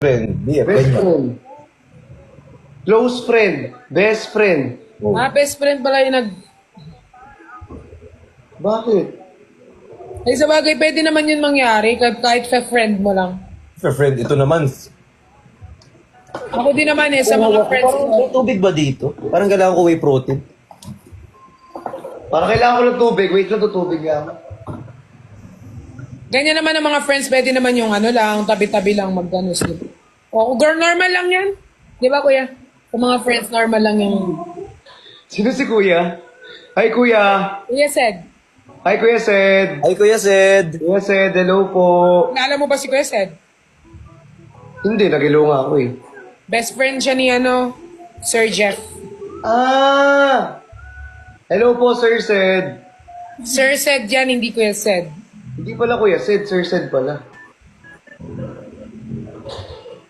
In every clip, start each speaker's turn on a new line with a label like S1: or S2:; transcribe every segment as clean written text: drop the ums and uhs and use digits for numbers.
S1: Friend, BF,
S2: Best
S1: ganyan.
S2: friend. Close friend. Best friend.
S1: Oh.
S3: Best friend pala yung
S2: Bakit?
S3: Ay, sa bagay, pwede naman yun mangyari kahit sa friend mo lang.
S1: Friend, ito naman.
S3: Ako din naman sa mga friends
S1: Parang
S3: ko.
S1: may tubig ba dito? Parang kailangan ko whey protein.
S2: Para kailangan ko ng tubig. Wait lang, tutubig lang.
S3: Ganyan naman ang mga friends, pwede naman yung lang, tabi-tabi lang mag-ano sila. O, girl, normal lang yan. Di ba, kuya? Sa mga friends, normal lang yung...
S2: Sino si Kuya? Hi, Kuya.
S3: Kuya said.
S2: Hi, Kuya Sed.
S1: Ay, Kuya Sed.
S2: Kuya Sed, hello po.
S3: Alam mo ba si Kuya said?
S2: Hindi, nagilo nga ako eh.
S3: Best friend siya ni Sir Jeff.
S2: Ah! Hello po, Sir Sed.
S3: Sir said yan, hindi Kuya said.
S2: Hindi pala Kuya Sed, Sir Sed pala.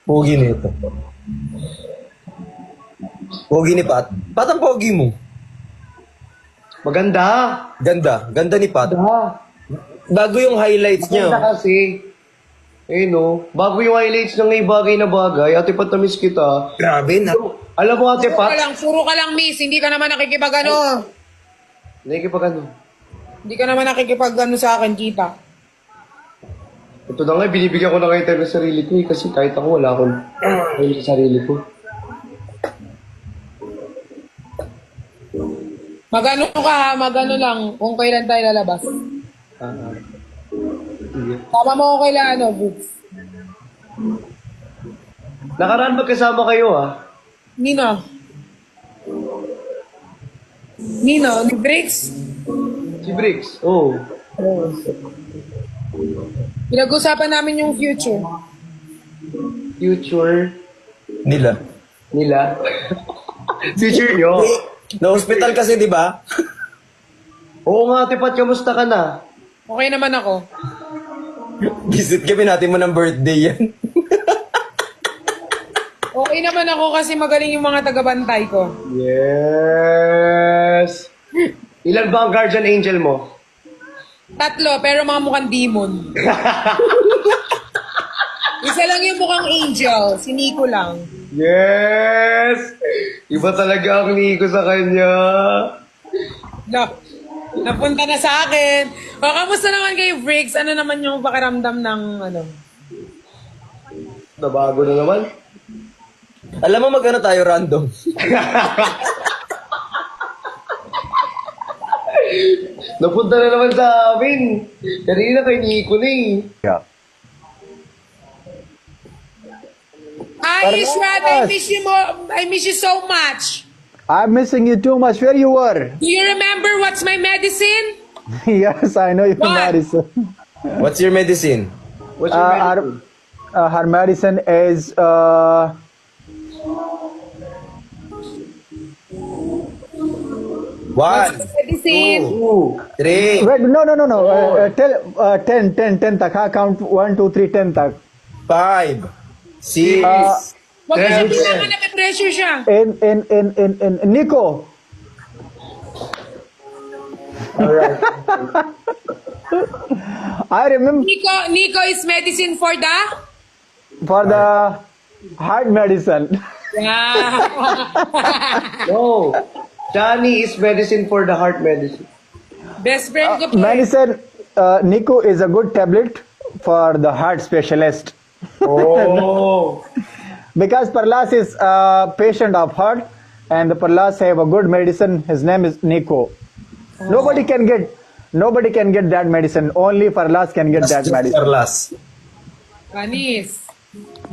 S1: Pogi nito. Pogi ni Pat. Pat ang pogi mo.
S2: Maganda.
S1: Ganda. Ganda ni Pat.
S2: Maganda.
S1: Bago yung highlights
S2: Maganda
S1: niya.
S2: kasi. Eh no, bago yung highlights ng may bagay na bagay, Ate Pat, na-miss kita.
S1: Grabe na.
S2: Alam mo, Ate Pat?
S3: Puro ka lang, miss. Hindi ka naman nakikipag-ano.
S2: Nakikipag-ano?
S3: Hindi ka naman nakikipag-ano sa akin, kita.
S2: Ito na nga, binibigyan ko na kayo time ng sarili ko eh, kasi kahit ako wala akong time sa sarili ko.
S3: Magano ka ha, magano lang kung kailan tayo lalabas.
S2: Sige.
S3: Tama mo ko kailan, Boots.
S2: Nakaraan magkasama kayo ah.
S3: Nino? Nino, ni Briggs?
S2: Si Briggs, oh.
S3: Pinag-usapan namin yung future.
S2: Future
S1: Nila.
S2: nila. Future nyo.
S1: Na-hospital kasi, di ba?
S2: Oo nga, Ate Pat, kamusta ka na?
S3: Okay naman ako.
S1: Visit kami natin mo ng birthday yan.
S3: Okay naman ako kasi magaling yung mga taga-bantay ko.
S2: Yes! Ilan ba ang guardian angel mo?
S3: 3, pero mga mukhang demon. Isa lang yung mukhang angel, si Nico lang.
S2: Yes! Iba talaga ang Nico sa kanya.
S3: No, napunta na sa akin. O, kamusta naman kay Briggs? Ano naman yung pakiramdam ng
S2: Nabago na naman.
S1: Alam mo magkano tayo random?
S2: Napunta na naman sa amin. Kanina kay Nico na eh.
S1: Yeah.
S3: Hi, Ishrad, I miss you so much.
S4: I'm missing you too much. Where you were?
S3: Do you remember what's my medicine?
S4: Yes, I know your
S3: What?
S4: medicine.
S1: What's your medicine?
S2: What's your medicine?
S4: Her medicine is
S1: One,
S3: Medicine.
S2: Ooh.
S1: three,
S4: wait, no. Tell 10 tak. Ha? Count 1, 2, 3, 10 tak.
S1: 5, 6,
S3: Huwag mo siya
S2: Ten.
S3: bilangan na pressure siya.
S4: In Nico.
S2: Alright.
S4: I remember
S3: Nico is medicine for the?
S4: for the heart medicine.
S3: Yeah.
S2: No. Johnny is medicine for the heart medicine.
S3: Best friend ko po.
S4: Medicine. Nico is a good tablet for the heart specialist.
S2: Oh.
S4: Because Parlas is a patient of heart, and the Parlas have a good medicine. His name is Nico. Nobody can get that medicine. Only Parlas can get that medicine.
S1: Carlas.
S3: Anis.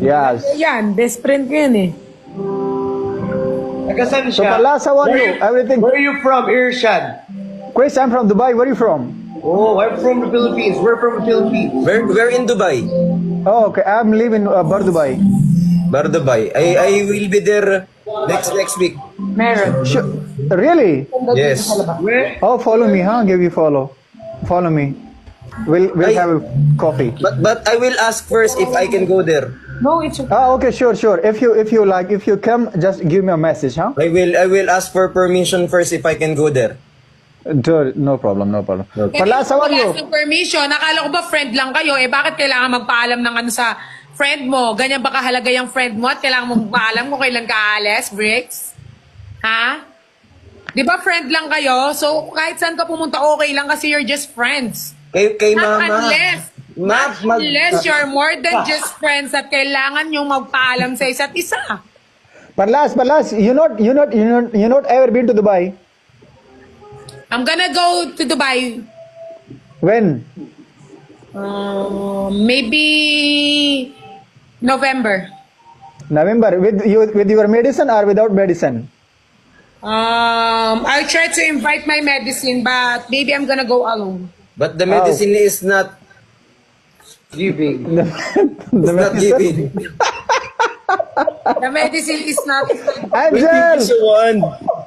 S4: Yes.
S3: Yan, best friend ko yan eh.
S2: Nagasan
S4: So
S2: siya?
S4: Parlas, how are you? Everything.
S2: Where are you from, Irshad?
S4: Chris, I'm from Dubai. Where are you from?
S2: Oh, I'm from the Philippines. We're from the Philippines.
S1: Where in Dubai?
S4: Oh, okay. I'm living in Bar Dubai.
S1: Bar Dubai. I will be there next week.
S3: Meron.
S4: Sure. Really?
S1: Yes.
S2: Where?
S4: Oh, follow me, huh? Give you follow. Follow me. We'll
S1: Ay.
S4: have a coffee.
S1: But I will ask first if I can go there.
S3: No, it's okay.
S4: Oh, okay, sure. If you come, just give me a message, huh?
S1: I will ask for permission first if I can go there.
S4: No problem.
S1: Okay.
S4: Parlas, how are you?
S3: Wala ng permission. Nakala ko ba friend lang kayo? Eh bakit kailangan magpaalam ng sa Friend mo, ganyan ba kahalaga yung friend mo at kailangan mong paalam kung kailan ka aalis, Bricks? Ha? Di ba friend lang kayo? So, kahit saan ka pumunta, okay lang kasi you're just friends.
S1: Kay
S3: Not
S1: mama.
S3: unless you're more than just friends at kailangan yung magpaalam sa isa't isa.
S4: Parlas, you not ever been to Dubai?
S3: I'm gonna go to Dubai.
S4: When?
S3: Maybe November.
S4: November. With your medicine or without medicine?
S3: I tried to invite my medicine, but maybe I'm gonna go alone.
S1: But the medicine is not
S2: Giving.
S1: giving.
S3: The medicine is not.
S4: Angel!
S1: One.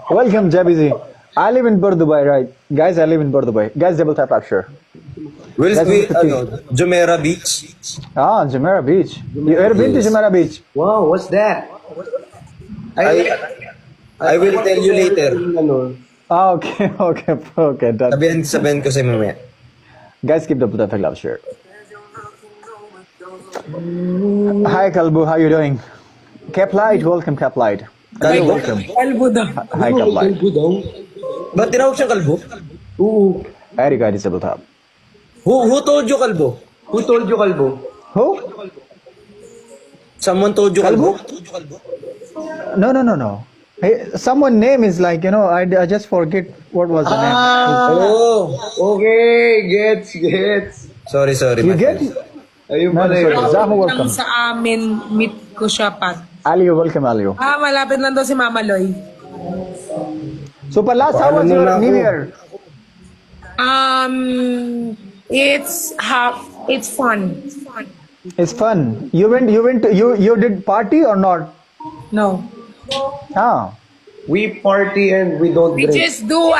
S4: Welcome, Jabizi. I live in Port Dubai, right? Guys, I live in Port Dubai. Guys, double tap capture.
S1: Will
S4: That's
S1: we,
S4: the thing.
S1: Jumeirah Beach?
S4: Ah, Jumeirah Beach. You ever been to Jumeirah Beach?
S2: Wow, what's that?
S1: I will tell you later.
S2: Ano?
S4: Ah, okay, okay, done.
S1: Sabihin ko sa mamaya.
S4: Guys, keep double tap capture. Hi, Kalbu, how you doing? Caplight, welcome, Caplight.
S1: Kalbo?
S4: Welcome.
S3: Kalbo daw.
S4: Hi, Caplight.
S2: Kalbo daw?
S1: Ba't tinawag siyang kalbo?
S2: Oo.
S4: Very good, double tap.
S1: Who told you kalbo?
S2: Who told you kalbo?
S4: Who?
S1: Someone told you kalbo?
S4: No. Hey, someone name is like, I just forget what was the name.
S1: Oh.
S2: Okay, gets.
S1: Sorry.
S4: You
S1: my
S4: get?
S1: friend.
S2: Ayun
S4: No,
S2: pala
S4: sorry.
S2: yun.
S4: Zaho, welcome.
S3: Sa amin, meet ko siya pa.
S4: Aliyo, welcome, Aliyo.
S3: Malapit lang daw si Mama Loy.
S4: So, Palas, how was your New Year?
S3: It's fun.
S4: It's fun. You did party or not?
S3: No.
S4: Ah.
S2: We party and we don't
S3: We
S2: drink.
S3: just do,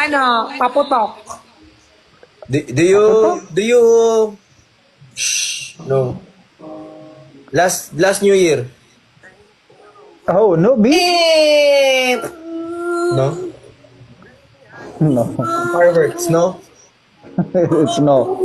S3: paputok.
S1: Do you Shh, no. Last New Year.
S4: Oh, no beef?
S1: No?
S4: No.
S1: Fireworks, no?
S4: It's no.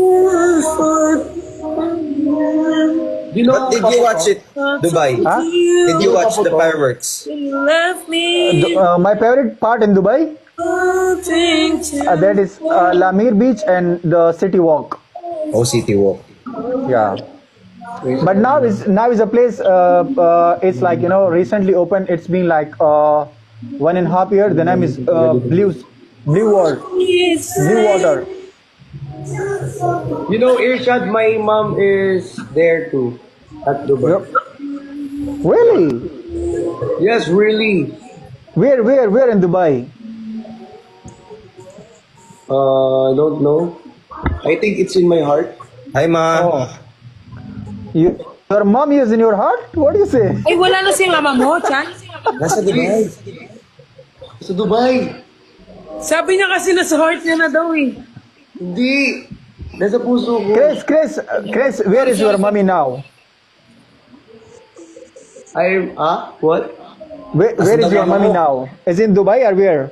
S2: You know,
S1: But did you watch it, Dubai?
S4: Huh?
S1: Did you watch the fireworks?
S3: Love me.
S4: My favorite part in Dubai, that is Lamir Beach and the City Walk.
S1: Oh, City Walk.
S4: Yeah. But now is a place. It's like recently opened. It's been like 1.5 years. The name is Blue Water.
S2: You know, Irshad, my mom is there too. At Dubai.
S4: Really?
S2: Yes, really.
S4: Where in Dubai?
S2: Don't know. I think it's in my heart.
S1: Hi, Ma.
S4: Oh. Your mom is in your heart? What do you say?
S3: Ay, wala na si Mama mo, Chan.
S1: Nasa Dubai.
S2: Sa Dubai.
S3: Sabi niya kasi nasa heart niya na daw eh.
S2: Hindi. Nasa puso ko.
S4: Chris, where is your mommy now?
S2: What?
S4: Where is your mommy now? Is in Dubai or where?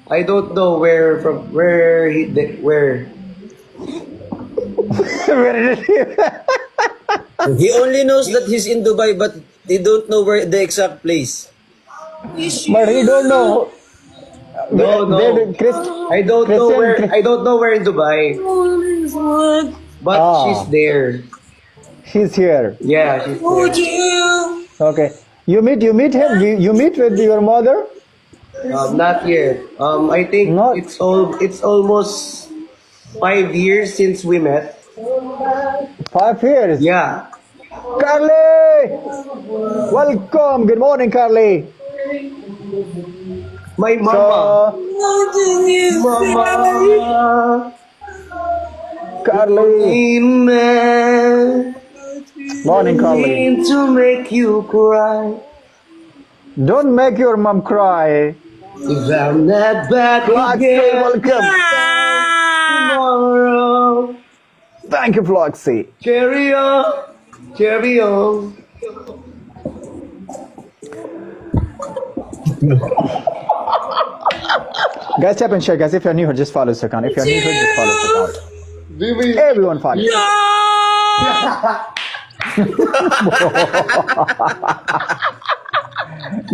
S2: I don't know where
S4: Where is he?
S1: He only knows that he's in Dubai, but he don't know where the exact place.
S4: But he don't know.
S2: No.
S4: Chris,
S2: I don't know
S4: Christian,
S2: where.
S4: Chris-
S2: I don't know where in Dubai. But
S4: Ah.
S2: she's there.
S4: He's here.
S2: Yeah, she's there.
S4: Okay. You meet him? You meet with your mother?
S2: Not yet. I think
S4: Not-
S2: it's almost 5 years since we met.
S4: 5 years.
S2: Yeah.
S4: Carly! Welcome. Good morning, Carly.
S2: My
S4: So,
S2: mama. Mama.
S4: Carly.
S2: Man.
S4: Morning, Carly.
S2: To make you cry.
S4: Don't make your mom cry.
S2: If I'm not back
S4: Floxy,
S2: again
S4: welcome.
S2: tomorrow.
S4: Thank you, Floxy.
S2: Carry on. Carry on.
S4: Guys, tap and share. Guys, if you're new here, just follow this account. If you're new here, just follow this account. Everyone follow.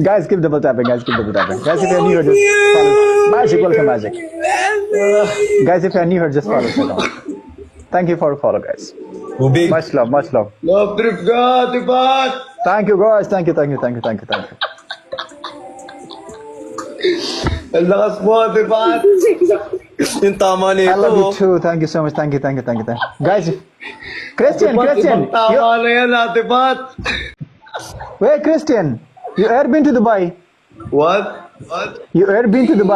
S4: Guys, keep double tapping. Guys, keep double tapping. Guys, if you're new here, just follow. Magic, welcome, Magic. Guys, if you're new here, just follow the account. Thank you for the follow, guys.
S1: Ubig.
S4: Much love, much love.
S2: Love trip ka, Tipat!
S4: Thank you, guys. Thank you, thank you, thank you, thank you, thank you.
S2: Ang lakas mo, Tipat!
S1: Yung tama nito.
S4: I love you too. Thank you so much. Thank you, thank you, thank you, thank you. Guys, Christian, Christian.
S2: Ibang tama na yan, Tipat!
S4: Wait, Christian. You ever been to Dubai?
S2: What? What?
S4: You ever been to Dubai?